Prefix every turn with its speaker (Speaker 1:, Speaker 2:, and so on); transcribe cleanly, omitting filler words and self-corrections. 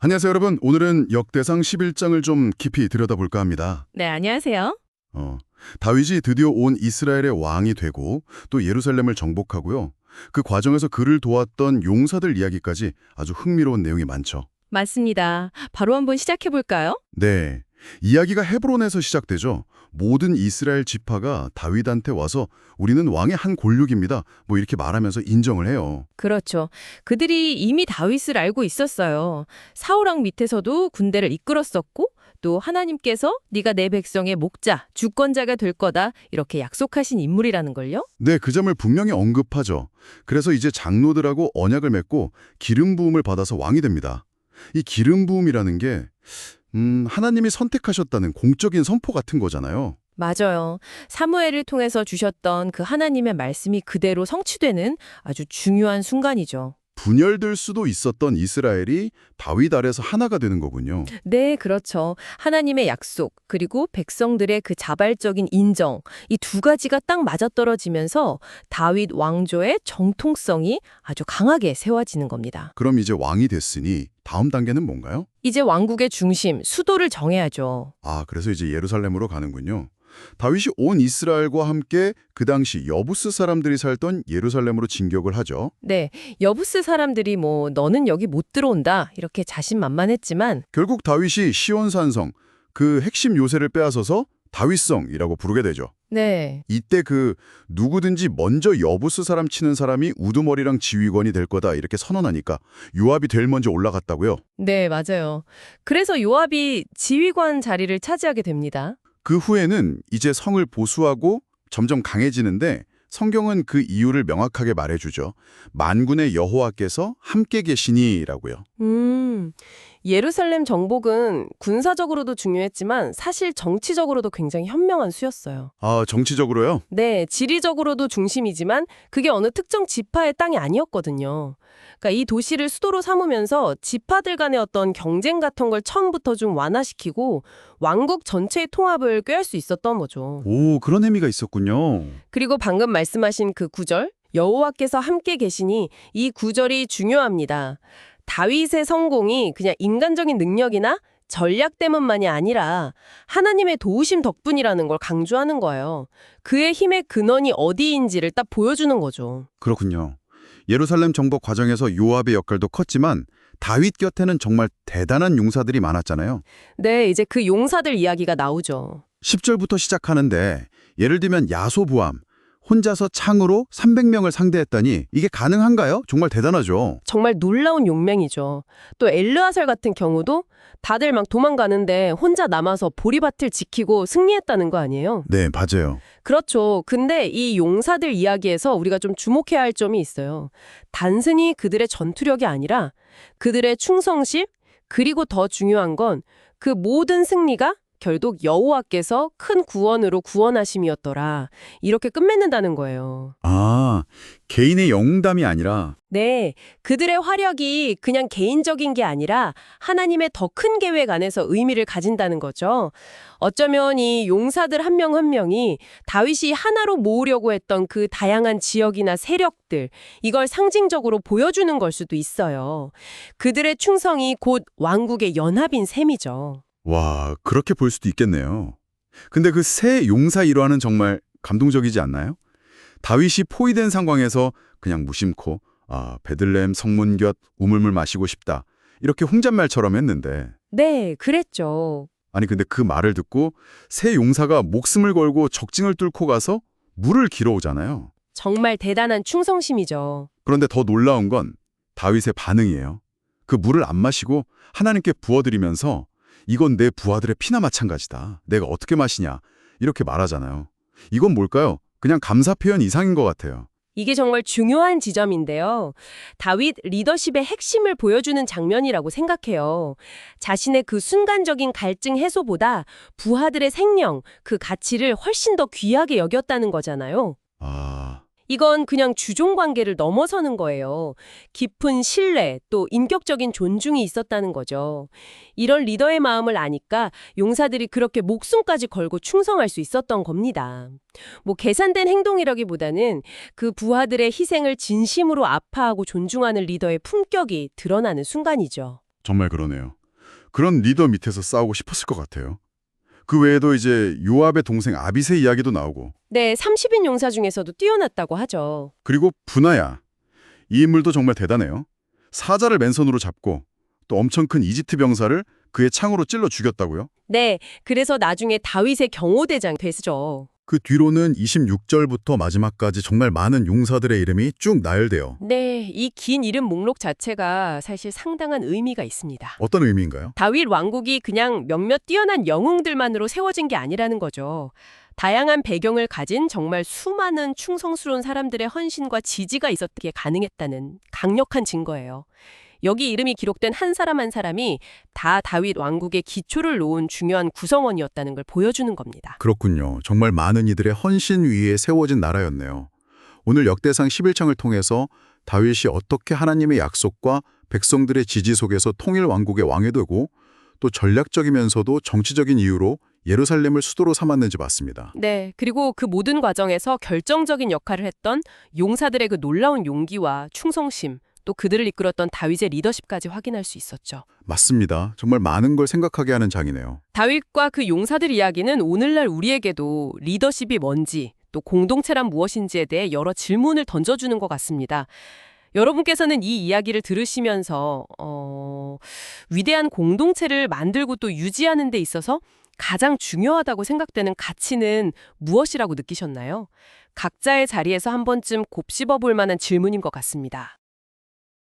Speaker 1: 안녕하세요, 여러분. 오늘은 역대상 11장을 좀 깊이 들여다볼까 합니다.
Speaker 2: 네, 안녕하세요.
Speaker 1: 어, 다윗이 드디어 온 이스라엘의 왕이 되고 또 예루살렘을 정복하고요. 그 과정에서 그를 도왔던 용사들 이야기까지 아주 흥미로운 내용이 많죠.
Speaker 2: 맞습니다. 바로 한번 시작해 볼까요?
Speaker 1: 네, 이야기가 헤브론에서 시작되죠. 모든 이스라엘 지파가 다윗한테 와서 우리는 왕의 한 골육입니다. 뭐 이렇게 말하면서 인정을 해요.
Speaker 2: 그렇죠. 그들이 이미 다윗을 알고 있었어요. 사울 왕 밑에서도 군대를 이끌었었고 또 하나님께서 네가 내 백성의 목자, 주권자가 될 거다 이렇게 약속하신 인물이라는 걸요.
Speaker 1: 네, 그 점을 분명히 언급하죠. 그래서 이제 장로들하고 언약을 맺고 기름 부음을 받아서 왕이 됩니다. 이 기름 부음이라는 게 하나님이 선택하셨다는 공적인 선포 같은 거잖아요.
Speaker 2: 맞아요. 사무엘을 통해서 주셨던 그 하나님의 말씀이 그대로 성취되는 아주 중요한 순간이죠.
Speaker 1: 분열될 수도 있었던 이스라엘이 다윗 아래서 하나가 되는 거군요.
Speaker 2: 네, 그렇죠. 하나님의 약속, 그리고 백성들의 그 자발적인 인정, 이 두 가지가 딱 맞아떨어지면서 다윗 왕조의 정통성이 아주 강하게 세워지는 겁니다.
Speaker 1: 그럼 이제 왕이 됐으니 다음 단계는 뭔가요?
Speaker 2: 이제 왕국의 중심, 수도를 정해야죠.
Speaker 1: 아, 그래서 이제 예루살렘으로 가는군요. 다윗이 온 이스라엘과 함께 그 당시 여부스 사람들이 살던 예루살렘으로 진격을 하죠.
Speaker 2: 네, 여부스 사람들이 뭐 너는 여기 못 들어온다 이렇게 자신만만했지만
Speaker 1: 결국 다윗이 시온산성, 그 핵심 요새를 빼앗아서 다윗성이라고 부르게 되죠.
Speaker 2: 네,
Speaker 1: 이때 그 누구든지 먼저 여부스 사람 치는 사람이 우두머리랑 지휘관이 될 거다 이렇게 선언하니까 요압이 제일 먼저 올라갔다고요.
Speaker 2: 네, 맞아요. 그래서 요압이 지휘관 자리를 차지하게 됩니다.
Speaker 1: 그 후에는 이제 성을 보수하고 점점 강해지는데 성경은 그 이유를 명확하게 말해주죠. 만군의 여호와께서 함께 계시니라고요.
Speaker 2: 예루살렘 정복은 군사적으로도 중요했지만 사실 정치적으로도 굉장히 현명한 수였어요.
Speaker 1: 아, 정치적으로요?
Speaker 2: 네, 지리적으로도 중심이지만 그게 어느 특정 지파의 땅이 아니었거든요. 그러니까 이 도시를 수도로 삼으면서 지파들 간의 어떤 경쟁 같은 걸 처음부터 좀 완화시키고 왕국 전체의 통합을 꾀할 수 있었던 거죠.
Speaker 1: 오, 그런 의미가 있었군요.
Speaker 2: 그리고 방금 말씀하신 그 구절, 여호와께서 함께 계시니 이 구절이 중요합니다. 다윗의 성공이 그냥 인간적인 능력이나 전략 때문만이 아니라 하나님의 도우심 덕분이라는 걸 강조하는 거예요. 그의 힘의 근원이 어디인지를 딱 보여주는 거죠.
Speaker 1: 그렇군요. 예루살렘 정복 과정에서 요압의 역할도 컸지만 다윗 곁에는 정말 대단한 용사들이 많았잖아요.
Speaker 2: 네, 이제 그 용사들 이야기가 나오죠.
Speaker 1: 10절부터 시작하는데 예를 들면 야소부암, 혼자서 창으로 300명을 상대했다니 이게 가능한가요? 정말 대단하죠.
Speaker 2: 정말 놀라운 용맹이죠. 또 엘르아살 같은 경우도 다들 막 도망가는데 혼자 남아서 보리밭을 지키고 승리했다는 거 아니에요?
Speaker 1: 네, 맞아요.
Speaker 2: 그렇죠. 근데 이 용사들 이야기에서 우리가 좀 주목해야 할 점이 있어요. 단순히 그들의 전투력이 아니라 그들의 충성심, 그리고 더 중요한 건 그 모든 승리가 결국 여호와께서 큰 구원으로 구원하심이었더라. 이렇게 끝맺는다는 거예요.
Speaker 1: 아, 개인의 영웅담이 아니라
Speaker 2: 네, 그들의 화력이 그냥 개인적인 게 아니라 하나님의 더 큰 계획 안에서 의미를 가진다는 거죠. 어쩌면 이 용사들 한 명 한 명이 다윗이 하나로 모으려고 했던 그 다양한 지역이나 세력들, 이걸 상징적으로 보여주는 걸 수도 있어요. 그들의 충성이 곧 왕국의 연합인 셈이죠.
Speaker 1: 와, 그렇게 볼 수도 있겠네요. 근데 그 새 용사 일화는 정말 감동적이지 않나요? 다윗이 포위된 상황에서 그냥 무심코 베들레헴 성문 곁 우물물 마시고 싶다. 이렇게 홍잣말처럼 했는데
Speaker 2: 네, 그랬죠.
Speaker 1: 아니 근데 그 말을 듣고 새 용사가 목숨을 걸고 적징을 뚫고 가서 물을 길어오잖아요.
Speaker 2: 정말 대단한 충성심이죠.
Speaker 1: 그런데 더 놀라운 건 다윗의 반응이에요. 그 물을 안 마시고 하나님께 부어드리면서 이건 내 부하들의 피나 마찬가지다. 내가 어떻게 마시냐. 이렇게 말하잖아요. 이건 뭘까요? 그냥 감사 표현 이상인 것 같아요.
Speaker 2: 이게 정말 중요한 지점인데요. 다윗 리더십의 핵심을 보여주는 장면이라고 생각해요. 자신의 그 순간적인 갈증 해소보다 부하들의 생명, 그 가치를 훨씬 더 귀하게 여겼다는 거잖아요.
Speaker 1: 아,
Speaker 2: 이건 그냥 주종 관계를 넘어서는 거예요. 깊은 신뢰, 또 인격적인 존중이 있었다는 거죠. 이런 리더의 마음을 아니까 용사들이 그렇게 목숨까지 걸고 충성할 수 있었던 겁니다. 뭐 계산된 행동이라기보다는 그 부하들의 희생을 진심으로 아파하고 존중하는 리더의 품격이 드러나는 순간이죠.
Speaker 1: 정말 그러네요. 그런 리더 밑에서 싸우고 싶었을 것 같아요. 그 외에도 이제 요압의 동생 아비새 이야기도 나오고,
Speaker 2: 네, 30인 용사 중에서도 뛰어났다고 하죠.
Speaker 1: 그리고 분하야. 이 인물도 정말 대단해요. 사자를 맨손으로 잡고 또 엄청 큰 이집트 병사를 그의 창으로 찔러 죽였다고요?
Speaker 2: 네, 그래서 나중에 다윗의 경호대장 되시죠.
Speaker 3: 그 뒤로는 26절부터 마지막까지 정말 많은 용사들의 이름이 쭉 나열돼요.
Speaker 2: 네, 이 긴 이름 목록 자체가 사실 상당한 의미가 있습니다.
Speaker 3: 어떤 의미인가요?
Speaker 2: 다윗 왕국이 그냥 몇몇 뛰어난 영웅들만으로 세워진 게 아니라는 거죠. 다양한 배경을 가진 정말 수많은 충성스러운 사람들의 헌신과 지지가 있었기에 가능했다는 강력한 증거예요. 여기 이름이 기록된 한 사람 한 사람이 다 다윗 왕국의 기초를 놓은 중요한 구성원이었다는 걸 보여주는 겁니다.
Speaker 3: 그렇군요. 정말 많은 이들의 헌신 위에 세워진 나라였네요. 오늘 역대상 11장을 통해서 다윗이 어떻게 하나님의 약속과 백성들의 지지 속에서 통일 왕국의 왕이 되고 또 전략적이면서도 정치적인 이유로 예루살렘을 수도로 삼았는지 봤습니다.
Speaker 2: 네, 그리고 그 모든 과정에서 결정적인 역할을 했던 용사들의 그 놀라운 용기와 충성심, 또 그들을 이끌었던 다윗의 리더십까지 확인할 수 있었죠.
Speaker 3: 맞습니다. 정말 많은 걸 생각하게 하는 장이네요.
Speaker 2: 다윗과 그 용사들 이야기는 오늘날 우리에게도 리더십이 뭔지, 또 공동체란 무엇인지에 대해 여러 질문을 던져주는 것 같습니다. 여러분께서는 이 이야기를 들으시면서 위대한 공동체를 만들고 또 유지하는 데 있어서 가장 중요하다고 생각되는 가치는 무엇이라고 느끼셨나요? 각자의 자리에서 한 번쯤 곱씹어 볼 만한 질문인 것 같습니다.